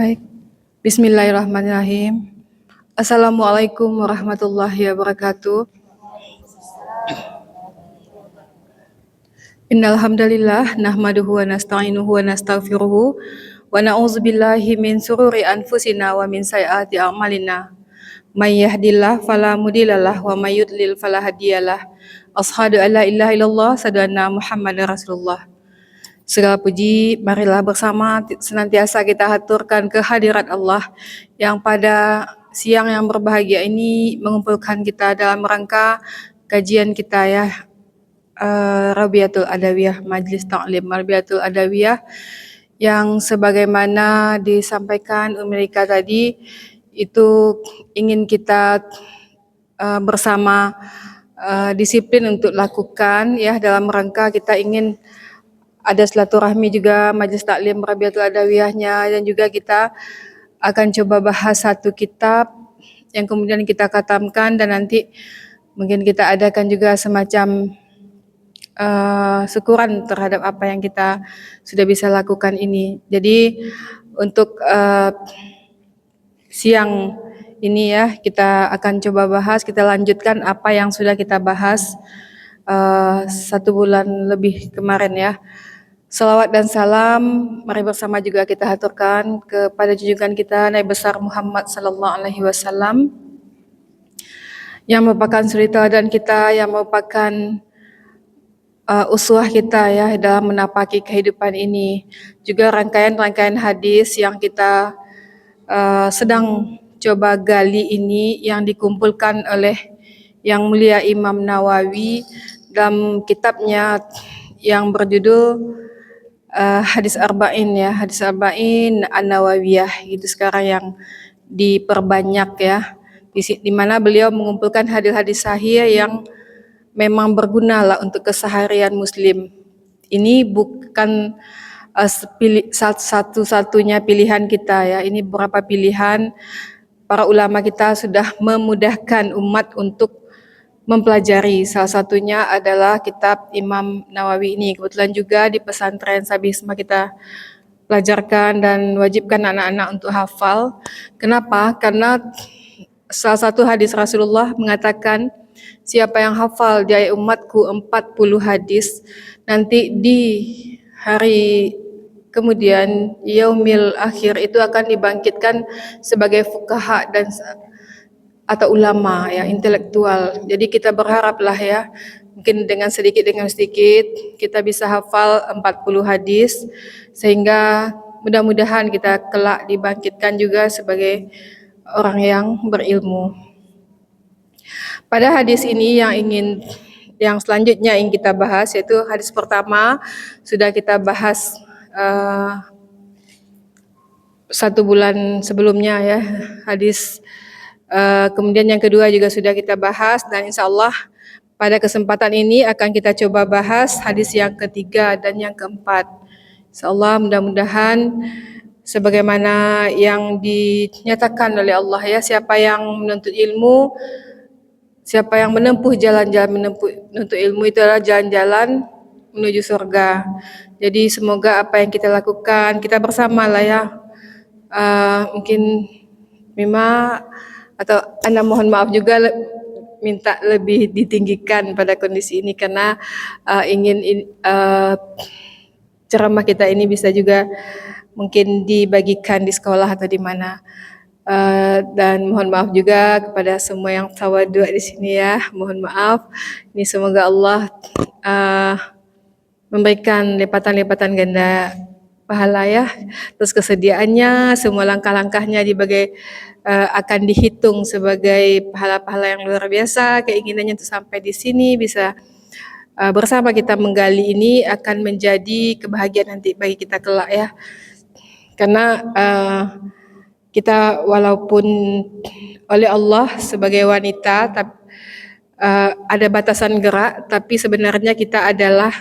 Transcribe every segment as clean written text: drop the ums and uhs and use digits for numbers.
Baik, bismillahirrahmanirrahim. Assalamualaikum warahmatullahi wabarakatuh. Innal hamdalillah nahmaduhu wa nasta'inuhu wa nastaghfiruhu wa na'udzubillahi min sururi anfusina wa min sayyiati a'malina. May yahdihillahu fala mudhillalah wa may yudlil fala hadiyalah. Asyhadu an la ilaha illallah wa asyhadu anna Muhammadar Rasulullah. Segala puji, marilah bersama senantiasa kita haturkan kehadirat Allah yang pada siang yang berbahagia ini mengumpulkan kita dalam rangka kajian kita ya, Rabiatul Adawiyah, Majlis Ta'lim Rabiatul Adawiyah, yang sebagaimana disampaikan Umirika tadi, itu ingin kita bersama disiplin untuk lakukan ya, dalam rangka kita ingin ada silaturahmi juga Majlis Taklim Rabiatul Adawiyahnya, dan juga kita akan coba bahas satu kitab yang kemudian kita khatamkan, dan nanti mungkin kita adakan juga semacam syukuran terhadap apa yang kita sudah bisa lakukan ini. Jadi untuk siang ini ya, kita akan coba bahas, kita lanjutkan apa yang sudah kita bahas 1 bulan lebih kemarin ya. Salawat dan salam mari bersama juga kita haturkan kepada junjungan kita Nabi besar Muhammad sallallahu alaihi wasallam, yang merupakan suri teladan kita, yang merupakan uswah kita ya dalam menapaki kehidupan ini. Juga rangkaian-rangkaian hadis yang kita sedang coba gali ini, yang dikumpulkan oleh Yang Mulia Imam Nawawi dalam kitabnya yang berjudul Hadis Arba'in ya, Hadis Arba'in An-Nawawiyah, itu sekarang yang diperbanyak ya, di mana beliau mengumpulkan hadis-hadis sahih yang memang berguna lah untuk keseharian muslim. Ini bukan satu-satunya pilihan kita ya, ini beberapa pilihan para ulama kita sudah memudahkan umat untuk mempelajari. Salah satunya adalah kitab Imam Nawawi ini. Kebetulan juga di pesantren Sabisma kita pelajarkan dan wajibkan anak-anak untuk hafal. Kenapa? Karena salah satu hadis Rasulullah mengatakan, siapa yang hafal dari umatku 40 hadis, nanti di hari kemudian yaumil akhir itu akan dibangkitkan sebagai fuqaha dan atau ulama ya, intelektual. Jadi kita berharaplah ya, mungkin dengan sedikit kita bisa hafal 40 hadis, sehingga mudah-mudahan kita kelak dibangkitkan juga sebagai orang yang berilmu. Pada hadis ini yang selanjutnya ingin kita bahas, yaitu hadis pertama sudah kita bahas 1 bulan sebelumnya ya, hadis kemudian yang kedua juga sudah kita bahas, dan insya Allah pada kesempatan ini akan kita coba bahas hadis yang ketiga dan yang keempat. Insya Allah mudah-mudahan sebagaimana yang dinyatakan oleh Allah ya, siapa yang menuntut ilmu, siapa yang menempuh jalan-jalan menuntut ilmu, itu adalah jalan-jalan menuju surga. Jadi semoga apa yang kita lakukan, kita bersama lah ya, mungkin Mima atau Anda mohon maaf juga minta lebih ditinggikan pada kondisi ini, karena ingin ceramah kita ini bisa juga mungkin dibagikan di sekolah atau di mana. Dan mohon maaf juga kepada semua yang tawadhu di sini ya, mohon maaf. Ini semoga Allah memberikan lipatan-lipatan ganda pahala ya. Terus kesediaannya, semua langkah-langkahnya akan dihitung sebagai pahala-pahala yang luar biasa. Keinginannya untuk sampai di sini bisa bersama kita menggali ini akan menjadi kebahagiaan nanti bagi kita kelak ya. Karena kita walaupun oleh Allah sebagai wanita ada batasan gerak, tapi sebenarnya kita adalah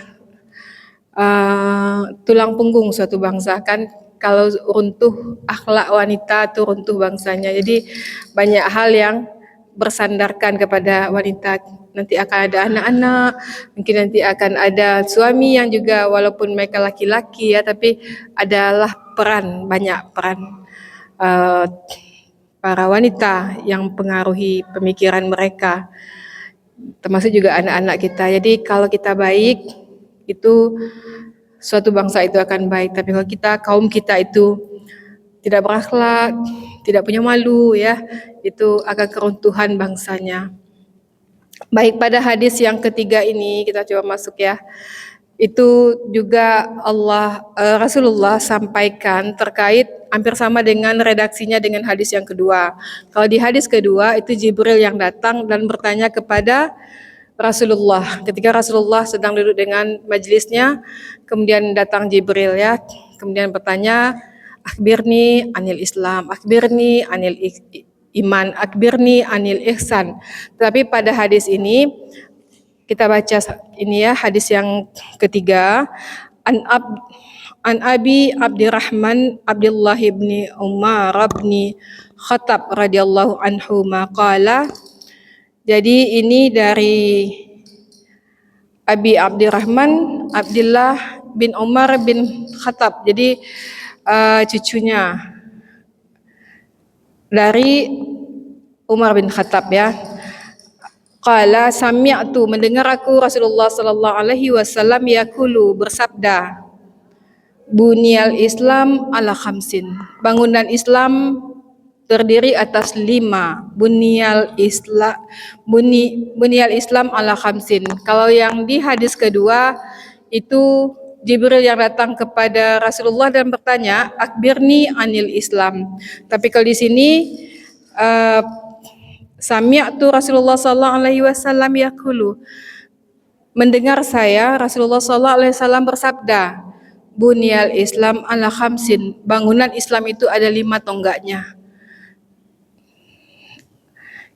tulang punggung suatu bangsa kan. Kalau runtuh akhlak wanita itu runtuh bangsanya. Jadi banyak hal yang bersandarkan kepada wanita. Nanti akan ada anak-anak, mungkin nanti akan ada suami yang juga walaupun mereka laki-laki ya, tapi adalah banyak peran uh, para wanita yang mempengaruhi pemikiran mereka, termasuk juga anak-anak kita. Jadi kalau kita baik, itu suatu bangsa itu akan baik. Tapi kalau kaum kita itu tidak berakhlak, tidak punya malu, ya, itu akan keruntuhan bangsanya. Baik, pada hadis yang ketiga ini kita coba masuk, ya. Itu juga Rasulullah sampaikan terkait hampir sama dengan redaksinya dengan hadis yang kedua. Kalau di hadis kedua itu Jibril yang datang dan bertanya kepada Rasulullah. Ketika Rasulullah sedang duduk dengan majelisnya, kemudian datang Jibril, ya. Kemudian bertanya, "Akhbirni anil Islam, akhbirni anil iman, akhbirni anil ihsan." Tapi pada hadis ini kita baca ini, ya, hadis yang ketiga, an Abi Abdurrahman Abdullah bin Umar bin Khattab radhiyallahu anhu maqala. Jadi ini dari Abi Abdurrahman Abdullah bin Umar bin Khattab. Jadi cucunya dari Umar bin Khattab, ya. Qala sami'tu, mendengar aku Rasulullah sallallahu alaihi wasallam yaqulu, bersabda, Bunyal Islam ala khamsin. Bangunan Islam terdiri atas 5. Bunyal Islam ala khamsin. Kalau yang di hadis kedua itu Jibril yang datang kepada Rasulullah dan bertanya, "Akbirni anil Islam." Tapi kalau di sini sami'tu Rasulullah sallallahu alaihi wasallam yaqulu, mendengar saya Rasulullah sallallahu alaihi wasallam bersabda, Bunyal Islam ala khamsin. Bangunan Islam itu ada 5 tonggaknya.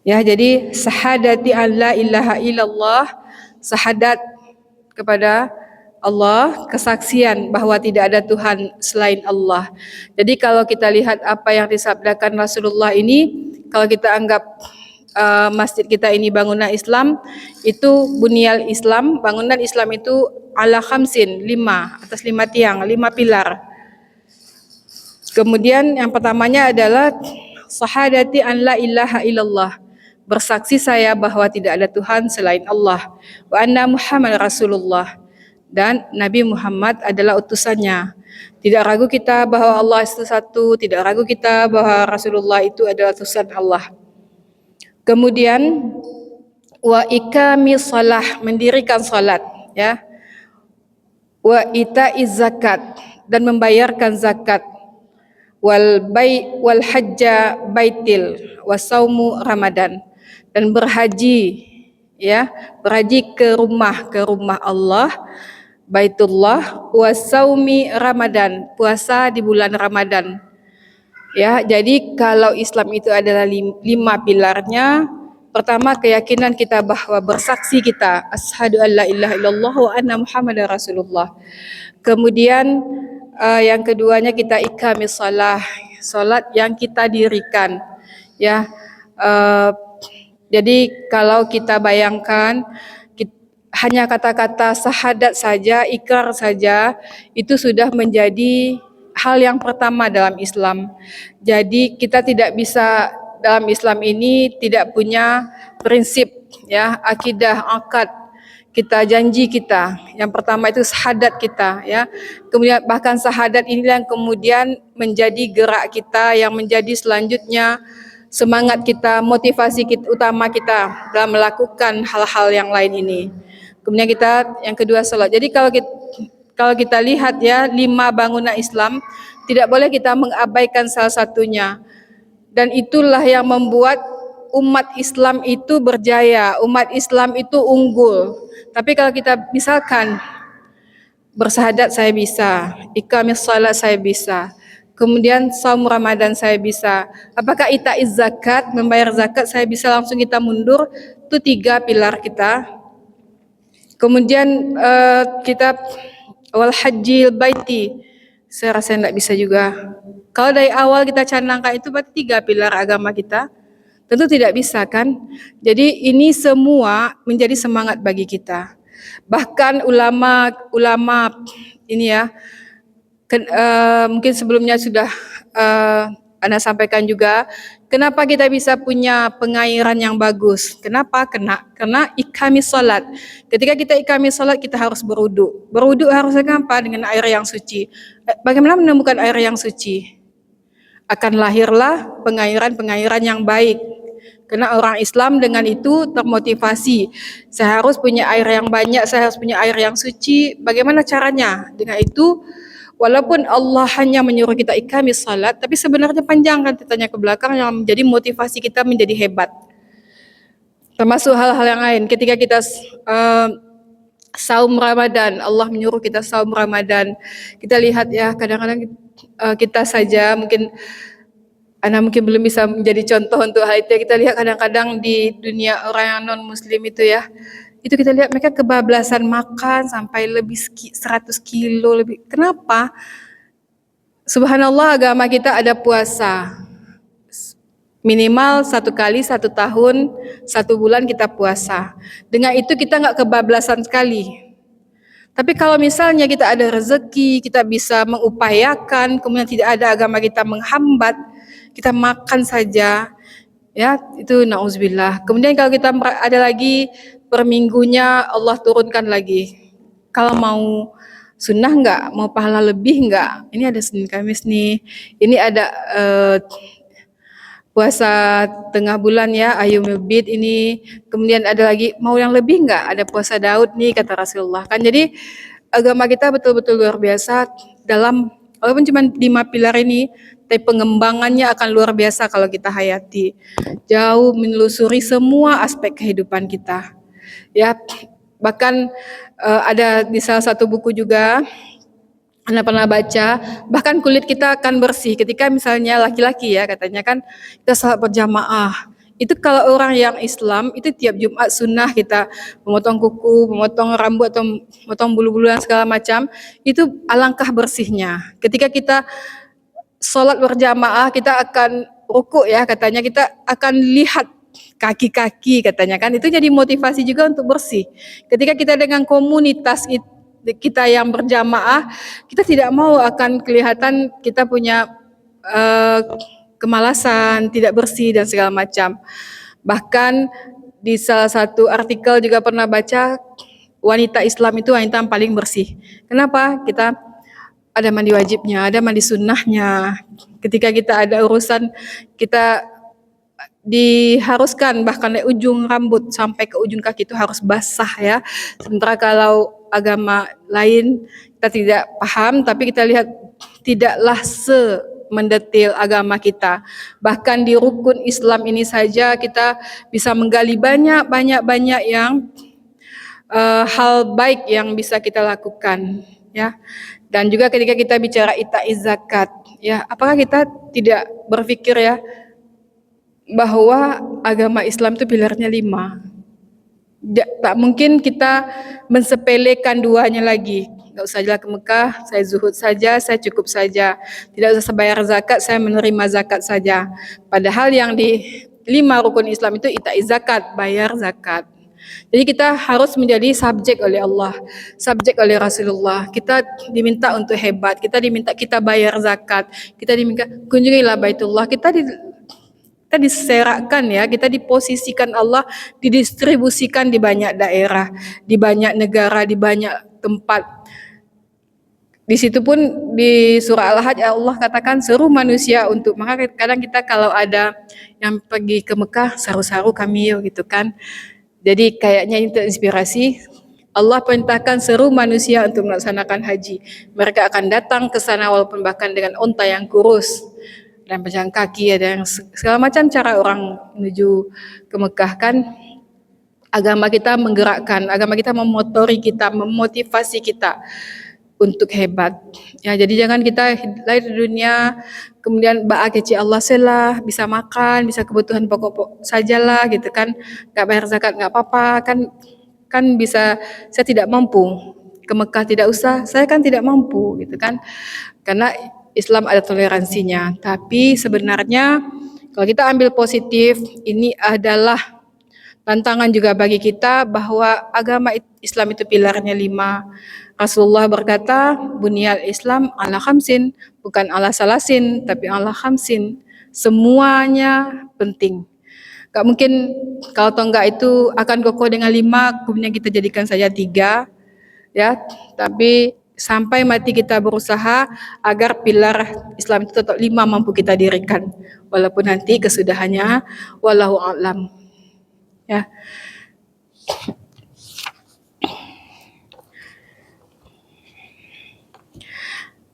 Ya, jadi syahadati an la ilaha illallah, syahadat kepada Allah, kesaksian bahwa tidak ada Tuhan selain Allah. Jadi kalau kita lihat apa yang disabdakan Rasulullah ini, kalau kita anggap masjid kita ini bangunan Islam, itu bunyal Islam, bangunan Islam itu ala khamsin, 5, atas 5 tiang, 5 pilar. Kemudian yang pertamanya adalah syahadati an la ilaha illallah, bersaksi saya bahwa tidak ada Tuhan selain Allah, wa anna Muhammad Rasulullah, dan Nabi Muhammad adalah utusannya. Tidak ragu kita bahwa Allah itu satu, tidak ragu kita bahwa Rasulullah itu adalah utusan Allah. Kemudian wa iqamis shalah, mendirikan salat, ya. Wa itaiz zakat, dan membayarkan zakat. Wal hajja baitil, wasaumu Ramadan, dan berhaji, ya, berhaji ke rumah Allah, Baitullah, wasaumi Ramadan, puasa di bulan Ramadan. Ya, jadi kalau Islam itu adalah 5 pilarnya. Pertama, keyakinan kita bahwa bersaksi kita asyhadu alla ilaha illallah wa anna Muhammadar Rasulullah. Kemudian yang keduanya kita iqamis shalah, salat yang kita dirikan, ya. Jadi kalau kita bayangkan hanya kata-kata syahadat saja, ikrar saja, itu sudah menjadi hal yang pertama dalam Islam. Jadi kita tidak bisa dalam Islam ini tidak punya prinsip, ya, akidah, akad kita, janji kita. Yang pertama itu syahadat kita, ya. Kemudian bahkan syahadat inilah yang kemudian menjadi gerak kita, yang menjadi selanjutnya semangat kita, motivasi kita, utama kita dalam melakukan hal-hal yang lain ini. Kemudian kita yang kedua salat. Jadi kalau kita lihat, ya, 5 bangunan Islam, tidak boleh kita mengabaikan salah satunya. Dan itulah yang membuat umat Islam itu berjaya, umat Islam itu unggul. Tapi kalau kita misalkan bersyahadat saya bisa, iqamis shalah saya bisa, kemudian saum Ramadan saya bisa, apakah itaiz zakat, membayar zakat saya bisa, langsung kita mundur. Itu 3 pilar kita. Kemudian kita wal hajjil baiti, saya rasa tidak bisa juga. Kalau dari awal kita canangkan itu berarti 3 pilar agama kita, tentu tidak bisa, kan? Jadi ini semua menjadi semangat bagi kita. Bahkan ulama ini, ya, mungkin sebelumnya sudah Anda sampaikan juga, kenapa kita bisa punya pengairan yang bagus? Kenapa? Karena ikamis salat. Ketika kita ikamis salat, kita harus berwudu. Berwudu harus dengan apa? Dengan air yang suci. Bagaimana menemukan air yang suci? Akan lahirlah pengairan-pengairan yang baik. Karena orang Islam dengan itu termotivasi. Saya harus punya air yang banyak, saya harus punya air yang suci. Bagaimana caranya? Dengan itu, walaupun Allah hanya menyuruh kita ikamis salat, tapi sebenarnya panjang kan tanya ke belakang yang menjadi motivasi kita menjadi hebat. Termasuk hal-hal yang lain. Ketika kita saum Ramadan, Allah menyuruh kita saum Ramadan. Kita lihat ya, kadang-kadang kita saja mungkin Anda mungkin belum bisa menjadi contoh untuk hal itu. Kita lihat kadang-kadang di dunia orang yang non muslim itu ya, itu kita lihat mereka kebablasan makan sampai lebih 100 kilo lebih. Kenapa? Subhanallah, agama kita ada puasa. Minimal 1 kali 1 tahun, 1 bulan kita puasa. Dengan itu kita nggak kebablasan sekali. Tapi kalau misalnya kita ada rezeki, kita bisa mengupayakan, kemudian tidak ada agama kita menghambat, kita makan saja, ya itu nauzubillah. Kemudian kalau kita ada lagi per minggunya Allah turunkan lagi. Kalau mau sunnah enggak, mau pahala lebih enggak? Ini ada Senin Kamis nih. Ini ada puasa tengah bulan ya, Ayyumul Bid ini. Kemudian ada lagi mau yang lebih enggak? Ada puasa Daud nih kata Rasulullah. Kan jadi agama kita betul-betul luar biasa dalam walaupun cuma 5 pilar ini, tapi pengembangannya akan luar biasa kalau kita hayati. Jauh menelusuri semua aspek kehidupan kita. Ya, bahkan ada di salah satu buku juga Anda pernah baca, bahkan kulit kita akan bersih ketika misalnya laki-laki ya katanya kan kita salat berjamaah. Itu kalau orang yang Islam itu tiap Jumat sunnah kita memotong kuku, memotong rambut atau memotong bulu-bulu dan segala macam, itu alangkah bersihnya. Ketika kita sholat berjamaah kita akan rukuk ya katanya, kita akan lihat kaki-kaki katanya kan, itu jadi motivasi juga untuk bersih. Ketika kita dengan komunitas kita yang berjamaah, kita tidak mau akan kelihatan kita punya kemalasan, tidak bersih dan segala macam. Bahkan di salah satu artikel juga pernah baca, wanita Islam itu wanita yang paling bersih. Kenapa? Kita ada mandi wajibnya, ada mandi sunnahnya. Ketika kita ada urusan, kita diharuskan bahkan dari ujung rambut sampai ke ujung kaki itu harus basah ya. Sementara kalau agama lain kita tidak paham, tapi kita lihat tidaklah mendetail agama kita. Bahkan di rukun Islam ini saja kita bisa menggali banyak yang hal baik yang bisa kita lakukan ya. Dan juga ketika kita bicara ita'iz zakat ya, apakah kita tidak berpikir ya bahwa agama Islam itu pilarnya 5. Tak mungkin kita mensepelekan duanya lagi. Gak usah jalan ke Mekah, saya zuhud saja, saya cukup saja. Tidak usah bayar zakat, saya menerima zakat saja. Padahal yang di 5 rukun Islam itu ita'iz zakat, bayar zakat. Jadi kita harus menjadi subjek oleh Allah, subjek oleh Rasulullah. Kita diminta untuk hebat, kita diminta kita bayar zakat, kita diminta kunjungilah Baitullah. Kita diserakkan ya, kita diposisikan Allah, didistribusikan di banyak daerah, di banyak negara, di banyak tempat. Di situ pun di surah Al-Hajj Allah katakan seru manusia untuk, maka kadang kita kalau ada yang pergi ke Mekah, saru-saru kami yuk gitu kan. Jadi kayaknya itu inspirasi. Allah perintahkan seru manusia untuk melaksanakan haji. Mereka akan datang ke sana walaupun bahkan dengan unta yang kurus dan pejalan kaki, ada yang segala macam cara orang menuju ke Mekah kan. Agama kita menggerakkan, agama kita memotori kita, memotivasi kita untuk hebat. Ya, jadi jangan kita lahir di dunia kemudian ba'a keci Allah selah, bisa makan, bisa kebutuhan pokok sajalah gitu kan. Enggak bayar zakat enggak apa-apa kan bisa, saya tidak mampu ke Mekah, tidak usah, saya kan tidak mampu gitu kan. Karena Islam ada toleransinya, tapi sebenarnya kalau kita ambil positif, ini adalah tantangan juga bagi kita bahwa agama Islam itu pilarnya 5. Rasulullah berkata, bunyal Islam ala khamsin, bukan ala salasin, tapi ala khamsin. Semuanya penting. Gak mungkin kalau tonggak itu akan kokoh dengan 5, kemudian kita jadikan saja 3, ya. Tapi sampai mati kita berusaha agar pilar Islam itu tetap 5 mampu kita dirikan. Walaupun nanti kesudahannya, wallahu a'lam. Ya.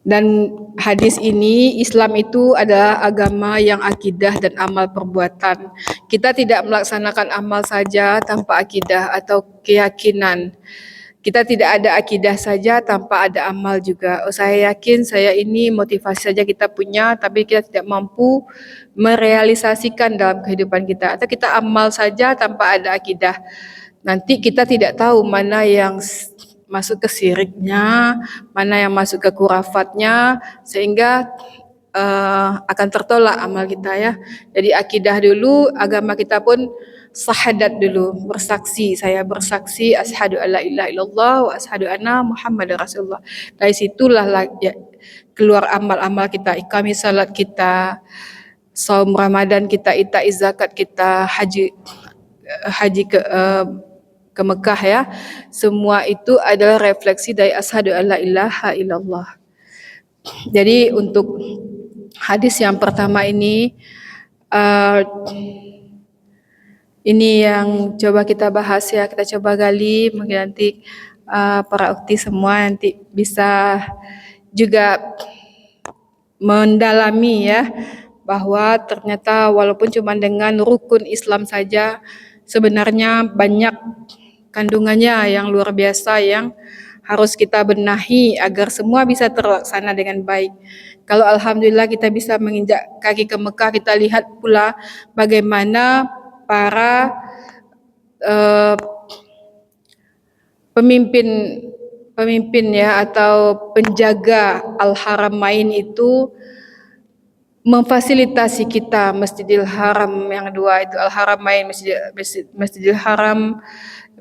Dan hadis ini, Islam itu adalah agama yang akidah dan amal perbuatan. Kita tidak melaksanakan amal saja tanpa akidah atau keyakinan. Kita tidak ada akidah saja tanpa ada amal juga. Saya yakin saya ini motivasi saja kita punya, tapi kita tidak mampu merealisasikan dalam kehidupan kita. Atau kita amal saja tanpa ada akidah. Nanti kita tidak tahu mana yang masuk ke syiriknya, mana yang masuk ke kurafatnya, sehingga akan tertolak amal kita ya. Jadi akidah dulu, agama kita pun syahadat dulu, bersaksi. Saya bersaksi asyhadu alla ilaha illallah wa asyhadu anna muhammadar rasulullah. Dari situlah keluar amal-amal kita, iqami salat kita, saum Ramadan kita, ita'iz zakat kita, haji ke Mekah ya. Semua itu adalah refleksi dari asyhadu alla ilaha illallah. Jadi untuk hadis yang pertama ini yang coba kita bahas ya, kita coba gali, mungkin nanti para ukti semua nanti bisa juga mendalami ya, bahwa ternyata walaupun cuma dengan rukun Islam saja sebenarnya banyak kandungannya yang luar biasa yang harus kita benahi agar semua bisa terlaksana dengan baik. Kalau alhamdulillah kita bisa menginjak kaki ke Mekah, kita lihat pula bagaimana para pemimpin ya atau penjaga Al-Haramain itu memfasilitasi kita. Masjidil Haram yang dua itu Al-Haramain, Masjidil Haram,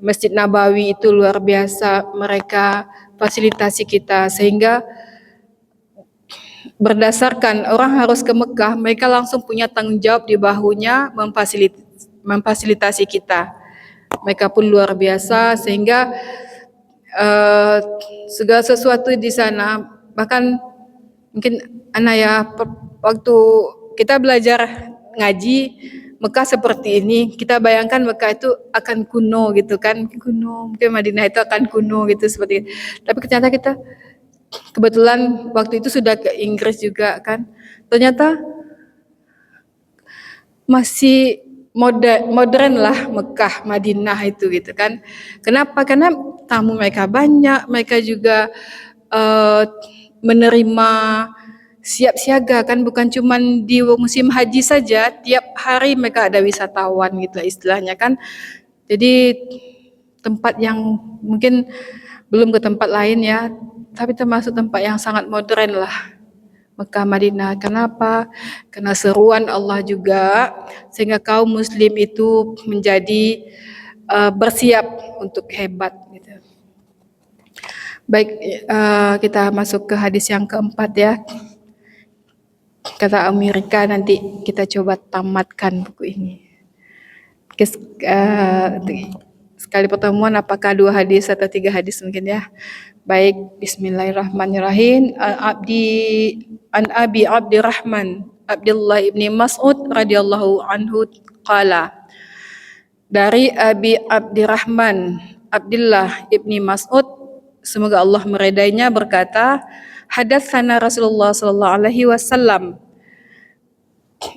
Masjid Nabawi itu luar biasa, mereka fasilitasi kita sehingga berdasarkan orang harus ke Mekah, mereka langsung punya tanggung jawab di bahunya memfasilitasi kita. Mereka pun luar biasa sehingga segala sesuatu di sana, bahkan mungkin anak ya waktu kita belajar ngaji Mekah seperti ini, kita bayangkan Mekah itu akan kuno gitu kan, kuno, mungkin Madinah itu akan kuno gitu seperti itu. Tapi ternyata kita kebetulan waktu itu sudah ke Inggris juga kan, ternyata masih modern lah Mekah, Madinah itu gitu kan. Kenapa? Karena tamu mereka banyak, mereka juga menerima siap siaga kan, bukan cuma di musim haji saja, tiap hari mereka ada wisatawan gitu istilahnya kan. Jadi tempat yang mungkin belum ke tempat lain ya, tapi termasuk tempat yang sangat modern lah Mekah Madinah. Kenapa? Karena seruan Allah juga sehingga kaum muslim itu menjadi bersiap untuk hebat gitu. Baik, kita masuk ke hadis yang keempat ya. Kata Amerika, nanti kita coba tamatkan buku ini. Sekali pertemuan apakah 2 hadis atau 3 hadis mungkin ya. Baik, bismillahirrahmanirrahim. An Abi Abdurrahman Abdullah ibni Mas'ud radhiyallahu anhu qala. Dari Abi Abdurrahman Abdullah ibni Mas'ud, semoga Allah meridainya, berkata, hadatsana Rasulullah sallallahu alaihi wasallam,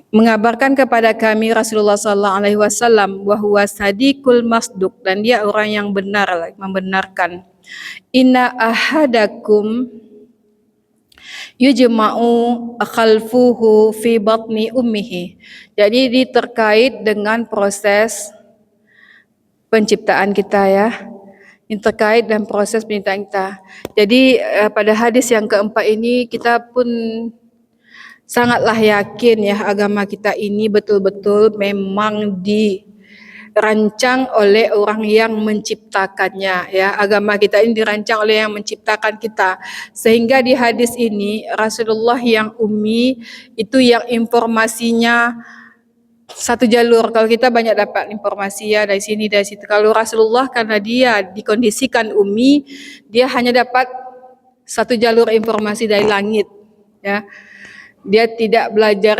mengabarkan kepada kami Rasulullah sallallahu alaihi wasallam, wa huwa sadiqul masduq, dan dia orang yang benar, membenarkan. Inna ahadakum yujma'u khalfuhu fi batni ummihi. Jadi ini terkait dengan proses penciptaan kita ya. Ini terkait dengan proses penciptaan kita. Jadi pada hadis yang keempat ini kita pun sangatlah yakin ya agama kita ini betul-betul memang dirancang oleh orang yang menciptakannya, ya. Agama kita ini dirancang oleh yang menciptakan kita. Sehingga di hadis ini Rasulullah yang ummi itu yang informasinya satu jalur. Kalau kita banyak dapat informasi ya dari sini dari situ. Kalau Rasulullah karena dia dikondisikan ummi, dia hanya dapat satu jalur informasi dari langit, ya. Dia tidak belajar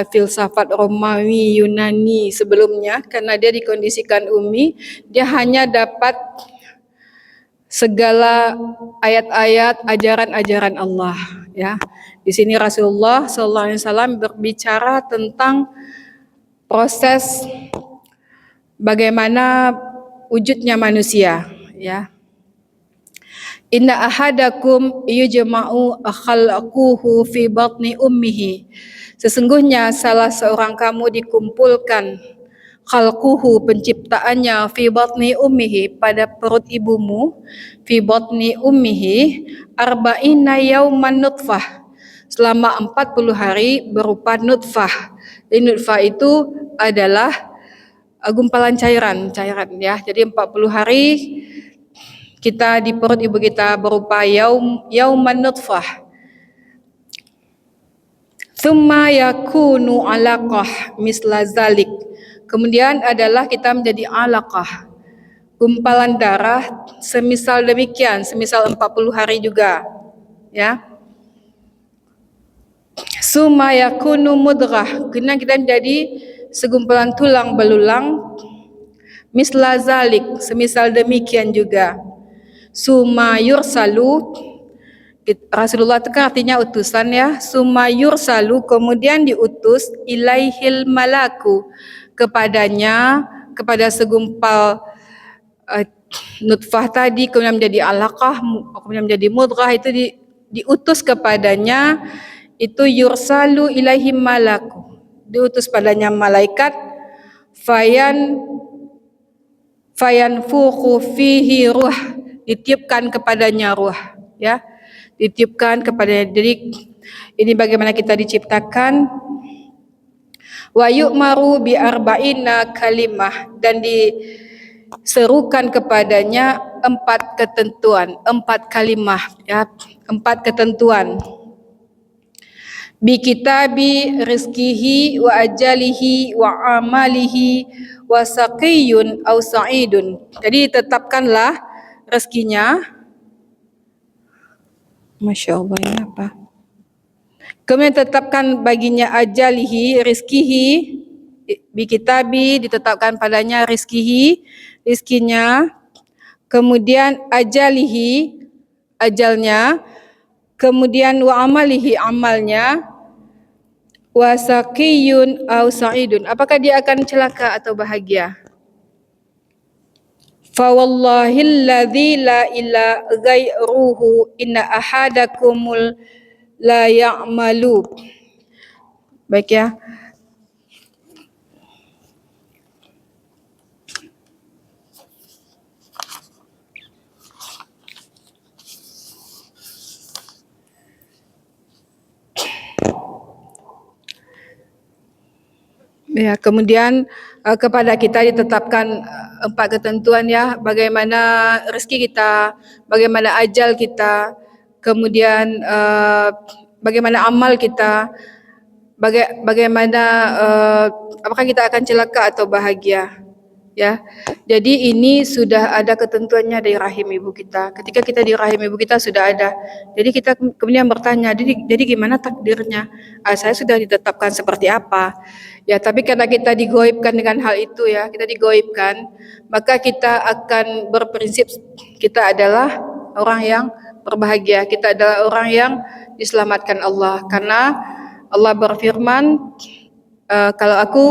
filsafat Romawi, Yunani sebelumnya karena dia dikondisikan ummi. Dia hanya dapat segala ayat-ayat ajaran-ajaran Allah, ya. Di sini Rasulullah SAW berbicara tentang proses bagaimana wujudnya manusia, ya. Inna ahadakum yujma'u khalquhu fi batni ummihi. Sesungguhnya salah seorang kamu dikumpulkan khalquhu penciptaannya fi batni ummihi pada perut ibumu, fi batni ummihi arba'ina yauman nutfah. Selama 40 hari berupa nutfah. Jadi nutfah itu adalah gumpalan cairan ya. Jadi 40 hari kita di perut ibu kita berupa yauman nutfah. Thumma yakunu alaqah misla zalik. Kemudian adalah kita menjadi alaqah, gumpalan darah semisal demikian, semisal 40 hari juga, ya. Summa yakunu mudghah, kemudian kita menjadi segumpalan tulang belulang misla zalik, semisal demikian juga. Summa yursalu, Rasulullah itu kan artinya utusan ya. Summa yursalu, kemudian diutus ilaihil malaku, kepadanya, kepada segumpal nutfah tadi, kemudian menjadi alaqah, kemudian menjadi mudghah, itu diutus kepadanya, itu yursalu ilaihim malaku, diutus padanya malaikat, fayanfukhu fihi ruh, ditiupkan kepadanya ruh, ya, ditiupkan kepadanya. Jadi ini bagaimana kita diciptakan. Wa yu'maru bi arba'ina kalimah, dan diserukan kepadanya 4 ketentuan, 4 kalimah, ya, 4 ketentuan. Bi kitabi rizkihi wa ajalihi wa amalihi wa saqiyun aw sa'idun. Jadi tetapkanlah rezekinya. Masya Allah, ini apa? Kemudian tetapkan baginya ajalihi, rizkihi, bi kitabi, ditetapkan padanya rizkihi, rizkinya. Kemudian ajalihi, ajalnya. Kemudian wa amalihi, amalnya. Wa saqiyun aw sa'idun, apakah dia akan celaka atau bahagia? Fa wallahilladzi la ilaha ghairuhu inna ahadakumul la ya'malu. Baik ya. Ya, kemudian kepada kita ditetapkan 4 ketentuan ya, bagaimana rezeki kita, bagaimana ajal kita, kemudian bagaimana amal kita, bagaimana apakah kita akan celaka atau bahagia, ya. Jadi ini sudah ada ketentuannya dari rahim ibu kita. Ketika kita di rahim ibu kita sudah ada. Jadi kita kemudian bertanya, jadi gimana takdirnya? Saya sudah ditetapkan seperti apa? Ya, tapi karena kita digoibkan dengan hal itu ya, kita digoibkan, maka kita akan berprinsip kita adalah orang yang berbahagia, kita adalah orang yang diselamatkan Allah. Karena Allah berfirman, kalau aku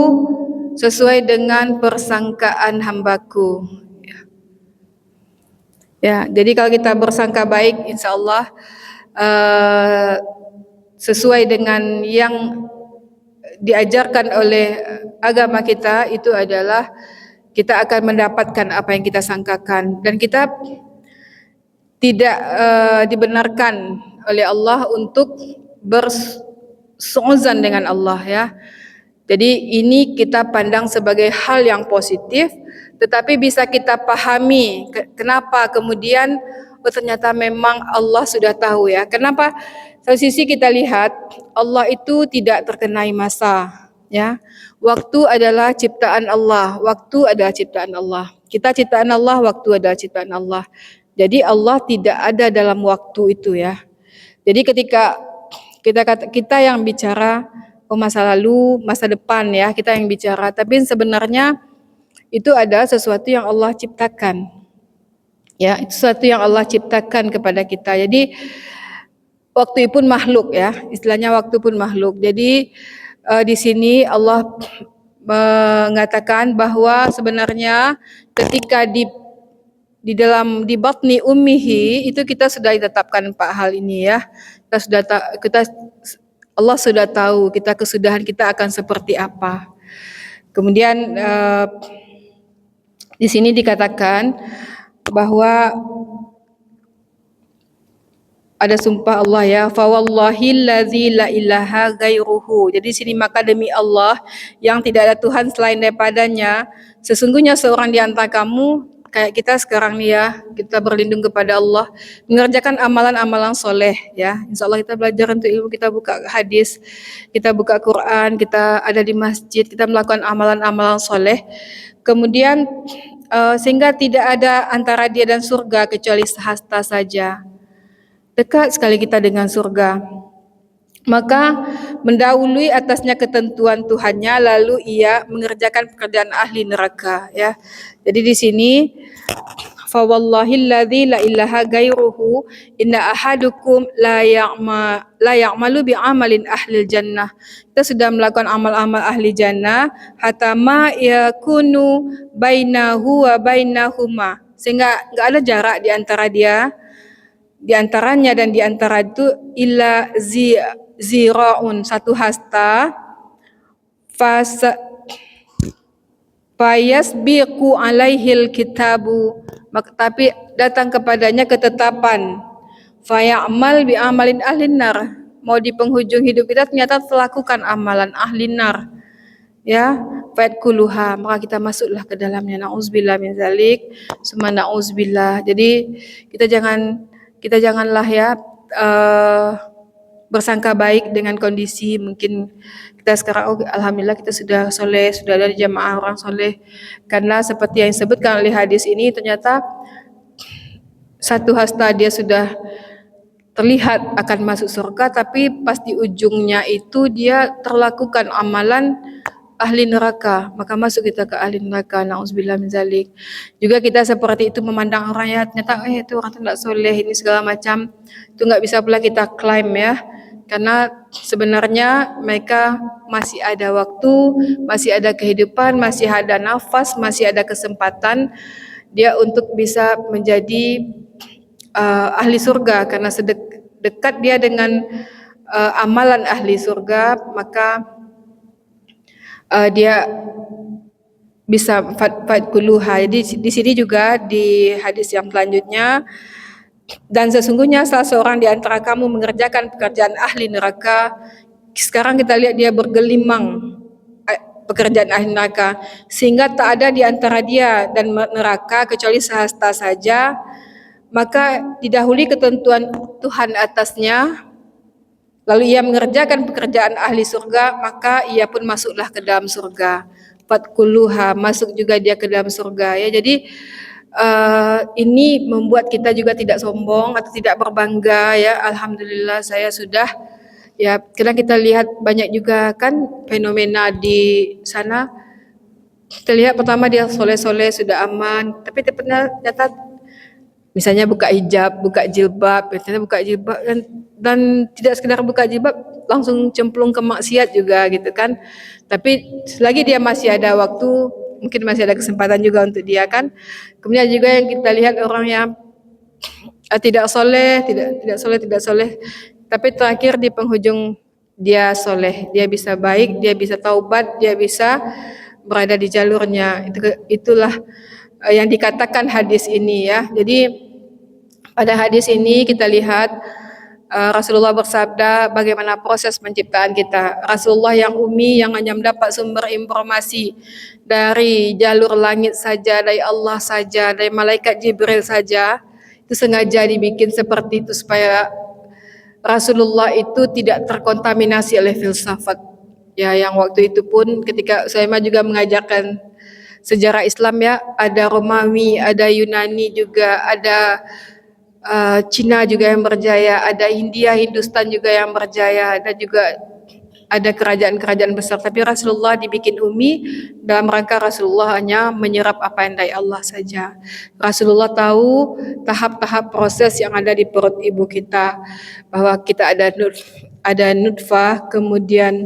sesuai dengan persangkaan hambaku. Ya, jadi kalau kita bersangka baik, insya Allah sesuai dengan yang diajarkan oleh agama kita, itu adalah kita akan mendapatkan apa yang kita sangkakan, dan kita tidak dibenarkan oleh Allah untuk bersu'uzan dengan Allah, ya. Jadi ini kita pandang sebagai hal yang positif, tetapi bisa kita pahami kenapa kemudian ternyata memang Allah sudah tahu ya. Kenapa? Satu sisi kita lihat Allah itu tidak terkenai masa, ya. Waktu adalah ciptaan Allah, waktu adalah ciptaan Allah. Kita ciptaan Allah, waktu adalah ciptaan Allah. Jadi Allah tidak ada dalam waktu itu ya. Jadi ketika kita yang bicara masa lalu, masa depan ya, kita yang bicara, tapi sebenarnya itu adalah sesuatu yang Allah ciptakan. Ya, itu sesuatu yang Allah ciptakan kepada kita. Jadi waktu pun makhluk ya, istilahnya waktu pun makhluk. Jadi di sini Allah mengatakan bahwa sebenarnya ketika di batni ummihi itu kita sudah ditetapkan 4 hal ini ya. Allah sudah tahu kita kesudahan kita akan seperti apa. Kemudian di sini dikatakan bahwa ada sumpah Allah ya, fa wallahillazi la ilaha ghairuhu. Jadi sini maka demi Allah yang tidak ada Tuhan selain daripadanya, sesungguhnya seorang di antara kamu kayak kita sekarang nih ya, kita berlindung kepada Allah, mengerjakan amalan-amalan soleh ya. Insya Allah kita belajar untuk ilmu, kita buka hadis, kita buka Quran, kita ada di masjid, kita melakukan amalan-amalan soleh. Kemudian sehingga tidak ada antara dia dan surga kecuali sehasta saja. Dekat sekali kita dengan surga. Maka mendahului atasnya ketentuan Tuhannya, lalu ia mengerjakan pekerjaan ahli neraka ya. Jadi di sini fa wallahilladzi la ilaha ghairuhu inna ahadukum la ya'malu bi amalin ahli jannah. Kita sudah melakukan amal-amal ahli jannah hatta ma yakunu bainahu wa bainahuma, sehingga enggak ada jarak di antaranya dan di antara itu illa ziraun, satu hasta, fayasbiqu alaihil kitabu, tapi datang kepadanya ketetapan, fayamal bi amalin ahlin nar, mau di penghujung hidup kita ternyata melakukan amalan ahlin nar ya, fayadkuluha, maka kita masuklah ke dalamnya. Nauzubillah min zalik, summa nauzubillah. Jadi kita janganlah ya bersangka baik dengan kondisi mungkin kita sekarang alhamdulillah kita sudah soleh, sudah ada jamaah orang soleh, karena seperti yang disebutkan oleh hadis ini ternyata satu hasta dia sudah terlihat akan masuk surga, tapi pas di ujungnya itu dia terlakukan amalan ahli neraka, maka masuk kita ke ahli neraka. Nauzubillah min zalik. Juga kita seperti itu memandang orang ya, ternyata itu orang tidak soleh ini segala macam, itu nggak bisa pula kita klaim ya, karena sebenarnya mereka masih ada waktu, masih ada kehidupan, masih ada nafas, masih ada kesempatan dia untuk bisa menjadi ahli surga, karena sedekat dia dengan amalan ahli surga, maka dia bisa fadkuluha. Jadi di sini juga di hadis yang selanjutnya, dan sesungguhnya salah seorang di antara kamu mengerjakan pekerjaan ahli neraka. Sekarang kita lihat dia bergelimang pekerjaan ahli neraka, sehingga tak ada di antara dia dan neraka kecuali sehasta saja, maka didahului ketentuan Tuhan atasnya, lalu ia mengerjakan pekerjaan ahli surga, maka ia pun masuklah ke dalam surga. Fadkuluha, masuk juga dia ke dalam surga ya. Jadi ini membuat kita juga tidak sombong atau tidak berbangga ya. Alhamdulillah saya sudah ya. Kadang kita lihat banyak juga kan fenomena di sana. Kita lihat pertama dia soleh-soleh sudah aman, tapi ternyata misalnya buka hijab, buka jilbab, biasanya buka jilbab dan tidak sekedar buka jilbab langsung cemplung ke maksiat juga gitu kan. Tapi selagi dia masih ada waktu, mungkin masih ada kesempatan juga untuk dia kan. Kemudian juga yang kita lihat orang yang tidak soleh, tapi terakhir di penghujung dia soleh, dia bisa baik, dia bisa taubat, dia bisa berada di jalurnya. Itulah yang dikatakan hadis ini ya. Jadi pada hadis ini kita lihat Rasulullah bersabda bagaimana proses penciptaan kita. Rasulullah yang ummi yang hanya mendapat sumber informasi dari jalur langit saja, dari Allah saja, dari malaikat Jibril saja, itu sengaja dibikin seperti itu supaya Rasulullah itu tidak terkontaminasi oleh filsafat. Ya, yang waktu itu pun ketika Usaimah juga mengajarkan sejarah Islam ya, ada Romawi, ada Yunani juga, ada Cina juga yang berjaya, ada India, Hindustan juga yang berjaya, dan juga ada kerajaan-kerajaan besar. Tapi Rasulullah dibikin ummi dalam rangka Rasulullah hanya menyerap apa yang dari Allah saja. Rasulullah tahu tahap-tahap proses yang ada di perut ibu kita, bahwa kita ada nutfah, kemudian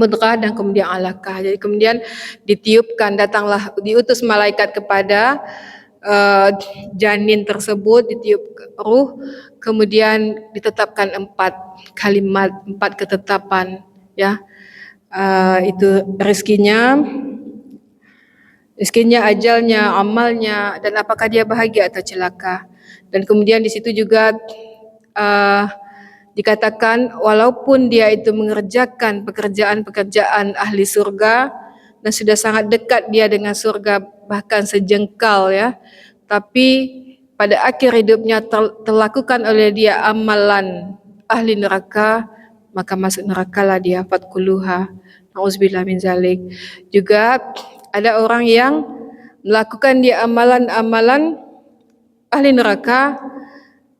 mudghah dan kemudian alaqah. Jadi kemudian ditiupkan, datanglah diutus malaikat kepada janin tersebut, ditiup ruh, kemudian ditetapkan 4 kalimat, 4 ketetapan ya. Itu rezekinya, ajalnya, amalnya, dan apakah dia bahagia atau celaka. Dan kemudian di situ juga dikatakan walaupun dia itu mengerjakan pekerjaan-pekerjaan ahli surga dan sudah sangat dekat dia dengan surga bahkan sejengkal ya, tapi pada akhir hidupnya terlakukan oleh dia amalan ahli neraka, maka masuk nerakalah dia, fatkuluha. Nauzubillah min zalik. Juga ada orang yang melakukan dia amalan-amalan ahli neraka,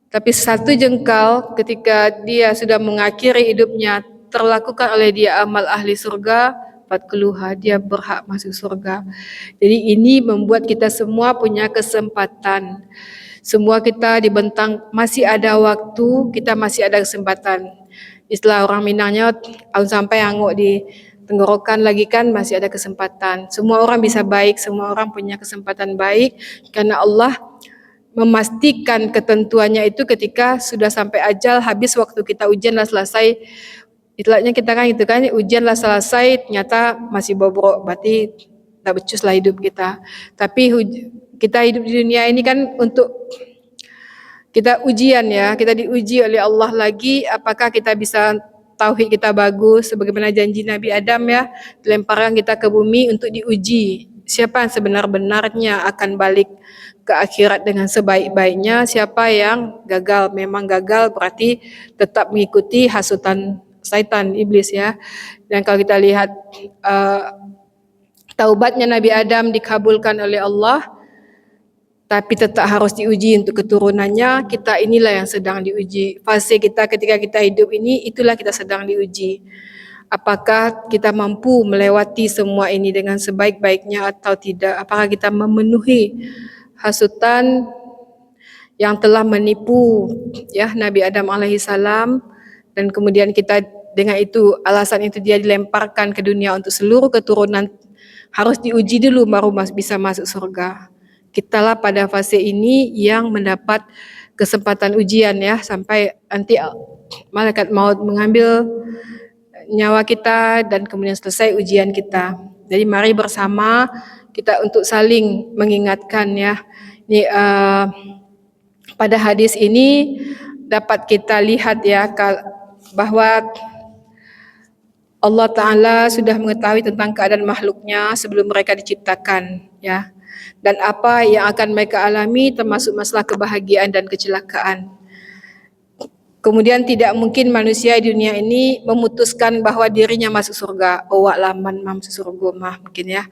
tapi satu jengkal ketika dia sudah mengakhiri hidupnya terlakukan oleh dia amal ahli surga, fatkuluha, dia berhak masuk surga. Jadi ini membuat kita semua punya kesempatan. Semua kita dibentang masih ada waktu, kita masih ada kesempatan. Istilah orang Minangnya, sampai anguk di tenggorokan lagi kan masih ada kesempatan. Semua orang bisa baik, semua orang punya kesempatan baik karena Allah memastikan ketentuannya itu ketika sudah sampai ajal, habis waktu kita ujianlah selesai. Istilahnya kita kan itu kan ujianlah selesai, ternyata masih bobrok, berarti tak becus lah hidup kita. Tapi kita hidup di dunia ini kan untuk kita ujian ya, kita diuji oleh Allah lagi, apakah kita bisa tauhid kita bagus sebagaimana janji Nabi Adam ya, dilemparkan kita ke bumi untuk diuji. Siapa yang sebenar-benarnya akan balik ke akhirat dengan sebaik-baiknya, siapa yang gagal, memang gagal berarti tetap mengikuti hasutan syaitan, iblis ya. Dan kalau kita lihat taubatnya Nabi Adam dikabulkan oleh Allah, tapi tetap harus diuji untuk keturunannya. Kita inilah yang sedang diuji. Fase kita ketika kita hidup ini, itulah kita sedang diuji. Apakah kita mampu melewati semua ini dengan sebaik-baiknya atau tidak? Apakah kita memenuhi hasutan yang telah menipu ya Nabi Adam alaihissalam, dan kemudian kita dengan itu, alasan itu dia dilemparkan ke dunia untuk seluruh keturunan harus diuji dulu baru bisa masuk surga. Kitalah pada fase ini yang mendapat kesempatan ujian ya, sampai nanti malaikat maut mengambil nyawa kita dan kemudian selesai ujian kita. Jadi mari bersama kita untuk saling mengingatkan ya. Ini pada hadis ini dapat kita lihat ya bahwa Allah Ta'ala sudah mengetahui tentang keadaan makhluknya sebelum mereka diciptakan ya. Dan apa yang akan mereka alami termasuk masalah kebahagiaan dan kecelakaan. Kemudian tidak mungkin manusia di dunia ini memutuskan bahwa dirinya masuk surga. Awak laman masuk surga mah mungkin ya.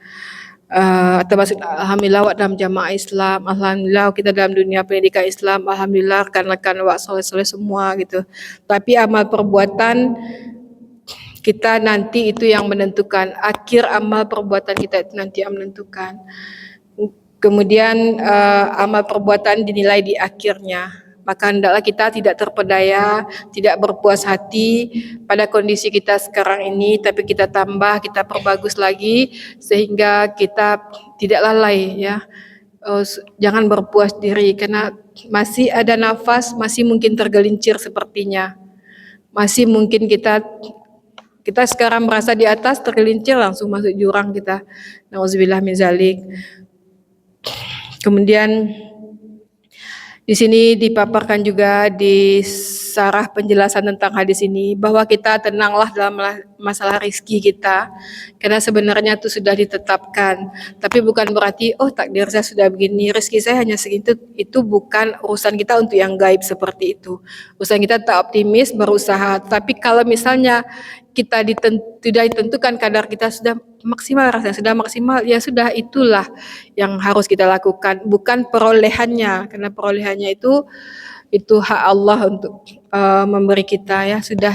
Termasuk alhamdulillah awak dalam jamaah Islam, alhamdulillah kita dalam dunia pendidikan Islam, alhamdulillah rekan-rekan awak soleh-soleh semua gitu. Tapi amal perbuatan kita nanti itu yang menentukan. Akhir amal perbuatan kita itu nanti yang menentukan. Kemudian amal perbuatan dinilai di akhirnya. Maka hendaklah kita tidak terpedaya, tidak berpuas hati pada kondisi kita sekarang ini, tapi kita tambah, kita perbagus lagi sehingga kita tidak lalai ya. Jangan berpuas diri karena masih ada nafas, masih mungkin tergelincir sepertinya. Masih mungkin kita sekarang merasa di atas, tergelincir langsung masuk jurang kita. Nauzubillah min zalik. Kemudian Di sini dipaparkan juga di sarah penjelasan tentang hadis ini bahwa kita tenanglah dalam masalah rezeki kita, karena sebenarnya itu sudah ditetapkan. Tapi bukan berarti oh takdir saya sudah begini, rezeki saya hanya segitu. Itu bukan urusan kita untuk yang gaib seperti itu. Urusan kita tetap optimis, berusaha. Tapi kalau misalnya kita sudah ditentukan kadar kita sudah maksimal, rasanya sudah maksimal, ya sudah itulah yang harus kita lakukan, bukan perolehannya, karena perolehannya itu hak Allah untuk memberi kita, ya sudah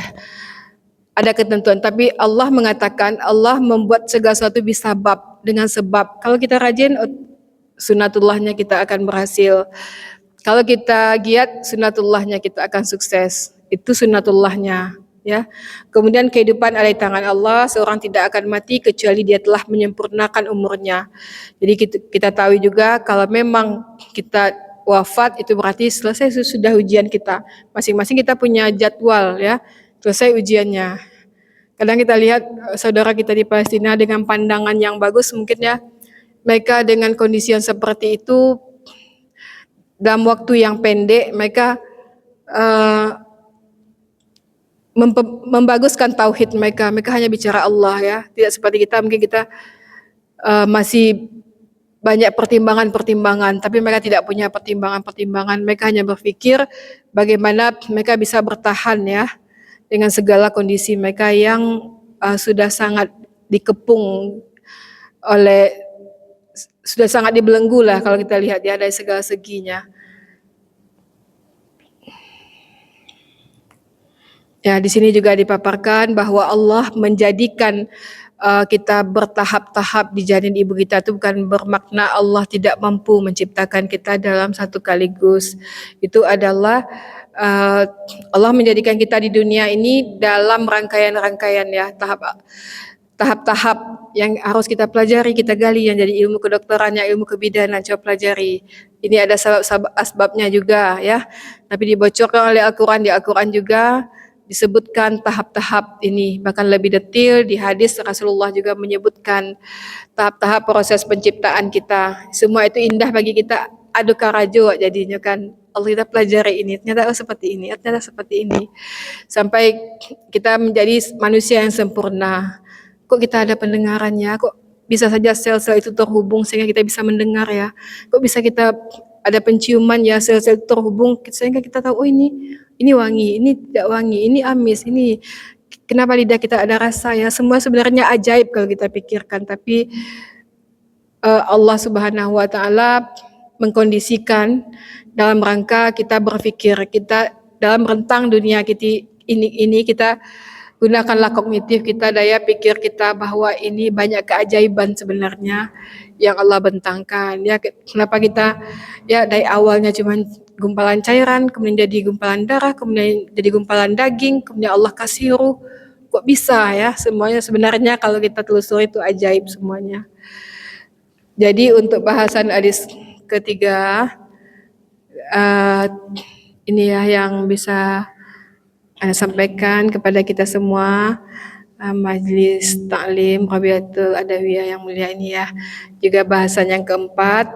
ada ketentuan. Tapi Allah mengatakan Allah membuat segala sesuatu bisabab, dengan sebab. Kalau kita rajin, sunatullahnya kita akan berhasil. Kalau kita giat, sunatullahnya kita akan sukses. Itu sunatullahnya, ya. Kemudian kehidupan ada di tangan Allah, seorang tidak akan mati kecuali dia telah menyempurnakan umurnya. Jadi kita tahu juga kalau memang kita wafat itu berarti selesai sudah ujian kita. Masing-masing kita punya jadwal, ya. Selesai ujiannya. Kadang kita lihat saudara kita di Palestina dengan pandangan yang bagus, mungkin ya mereka dengan kondisi yang seperti itu dalam waktu yang pendek mereka membaguskan tauhid mereka hanya bicara Allah, ya. Tidak seperti kita, mungkin kita masih banyak pertimbangan-pertimbangan, tapi mereka tidak punya pertimbangan-pertimbangan. Mereka hanya berpikir bagaimana mereka bisa bertahan, ya, dengan segala kondisi mereka yang sudah sangat dikepung oleh, sudah sangat dibelenggu lah kalau kita lihat, ya, dari segala seginya. Ya, di sini juga dipaparkan bahwa Allah menjadikan kita bertahap-tahap di janin ibu kita itu bukan bermakna Allah tidak mampu menciptakan kita dalam satu kaligus. Itu adalah Allah menjadikan kita di dunia ini dalam rangkaian-rangkaian, ya, tahap-tahap yang harus kita pelajari, kita gali, yang jadi ilmu kedokterannya, ilmu kebidanan, coba pelajari. Ini ada sebab-asbabnya juga, ya. Tapi dibocorkan oleh Al-Quran, di Al-Quran juga disebutkan tahap-tahap ini, bahkan lebih detail di hadis Rasulullah juga menyebutkan tahap-tahap proses penciptaan kita. Semua itu indah bagi kita, adu karajo jadinya kan. Allah kita pelajari ini, ternyata seperti ini, ternyata seperti ini. Sampai kita menjadi manusia yang sempurna. Kok kita ada pendengarannya, kok bisa saja sel-sel itu terhubung sehingga kita bisa mendengar, ya. Kok bisa kita ada penciuman, ya, sel-sel itu terhubung sehingga kita tahu, oh ini wangi, ini tidak wangi, ini amis, ini kenapa lidah kita ada rasa, ya. Semua sebenarnya ajaib kalau kita pikirkan, tapi Allah Subhanahu wa taala mengkondisikan dalam rangka kita berpikir, kita dalam rentang dunia kita ini kita gunakanlah kognitif kita, daya pikir kita, bahwa ini banyak keajaiban sebenarnya yang Allah bentangkan, ya. Kenapa kita, ya, dari awalnya cuma gumpalan cairan, kemudian jadi gumpalan darah, kemudian jadi gumpalan daging, kemudian Allah kasih ruh. Kok bisa, ya? Semuanya sebenarnya kalau kita telusuri itu ajaib semuanya. Jadi untuk bahasan hadis ketiga, ini, ya, yang bisa Anda sampaikan kepada kita semua, Majelis Taklim Rabiatul Adawiyah yang mulia ini, ya. Juga bahasan yang keempat,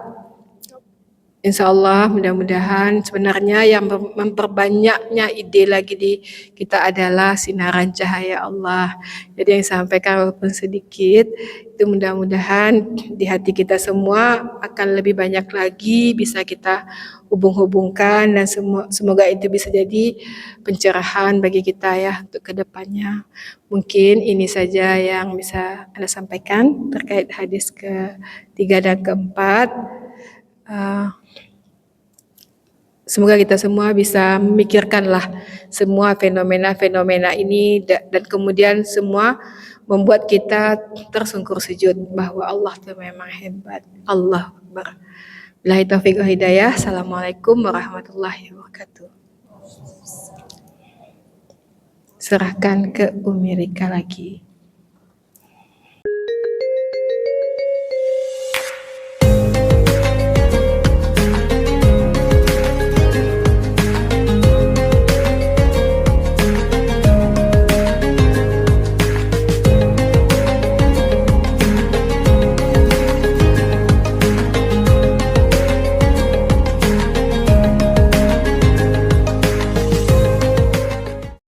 insya Allah mudah-mudahan sebenarnya yang memperbanyaknya ide lagi di kita adalah sinaran cahaya Allah. Jadi yang disampaikan walaupun sedikit, itu mudah-mudahan di hati kita semua akan lebih banyak lagi bisa kita hubung-hubungkan, dan semoga itu bisa jadi pencerahan bagi kita, ya, untuk kedepannya. Mungkin ini saja yang bisa Anda sampaikan terkait hadis ketiga dan keempat. Semoga kita semua bisa memikirkanlah semua fenomena-fenomena ini, dan kemudian semua membuat kita tersungkur sujud bahwa Allah itu memang hebat. Allah Akbar. Billahi taufiq wal hidayah. Assalamualaikum warahmatullahi wabarakatuh. Serahkan ke Umi Rika lagi.